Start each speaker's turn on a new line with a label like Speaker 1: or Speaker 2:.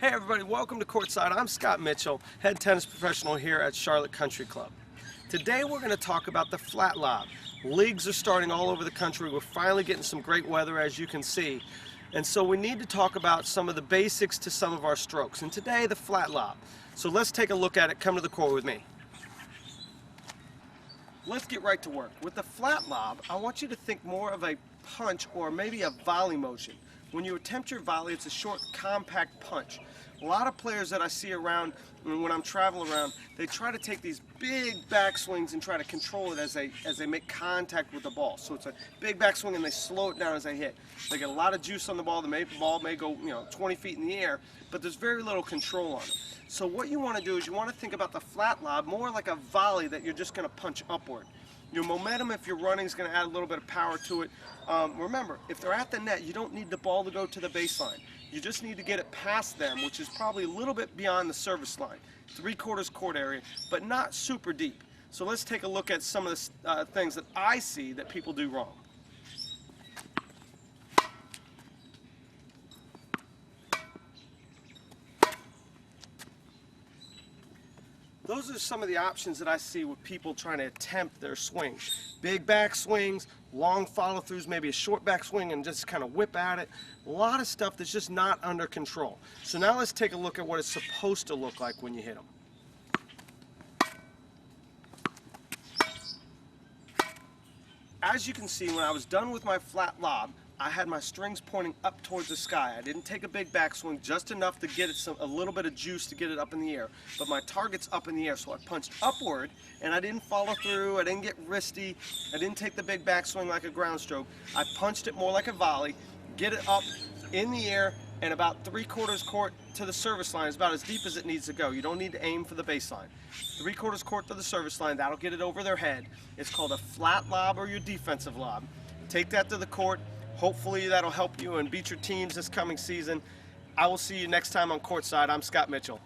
Speaker 1: Hey everybody, welcome to Courtside. I'm Scott Mitchell, head tennis professional here at Charlotte Country Club. Today we're going to talk about the flat lob. Leagues are starting all over the country. We're finally getting some great weather, as you can see. And so we need to talk about some of the basics to some of our strokes. And today, the flat lob. So let's take a look at it. Come to the court with me. Let's get right to work. With the flat lob, I want you to think more of a punch or maybe a volley motion. When you attempt your volley, it's a short, compact punch. A lot of players that I see around, when I'm traveling around, they try to take these big backswings and try to control it as they make contact with the ball. So it's a big backswing and they slow it down as they hit. They get a lot of juice on the ball. The ball may go 20 feet in the air, but there's very little control on it. So what you want to do is you want to think about the flat lob more like a volley that you're just going to punch upward. Your momentum, if you're running, is going to add a little bit of power to it. Remember, if they're at the net, you don't need the ball to go to the baseline. You just need to get it past them, which is probably a little bit beyond the service line, 3/4 court area, but not super deep. So let's take a look at some of the things that I see that people do wrong. Those are some of the options that I see with people trying to attempt their swing. Big back swings, long follow-throughs, maybe a short back swing and just kind of whip at it. A lot of stuff that's just not under control. So now let's take a look at what it's supposed to look like when you hit them. As you can see, when I was done with my flat lob, I had my strings pointing up towards the sky. I didn't take a big backswing, just enough to get it a little bit of juice to get it up in the air. But my target's up in the air, so I punched upward, and I didn't follow through, I didn't get wristy, I didn't take the big backswing like a ground stroke. I punched it more like a volley, get it up in the air, and about 3/4 court to the service line is about as deep as it needs to go. You don't need to aim for the baseline. 3/4 court to the service line, that'll get it over their head. It's called a flat lob or your defensive lob. Take that to the court. Hopefully that'll help you and beat your teams this coming season. I will see you next time on Courtside. I'm Scott Mitchell.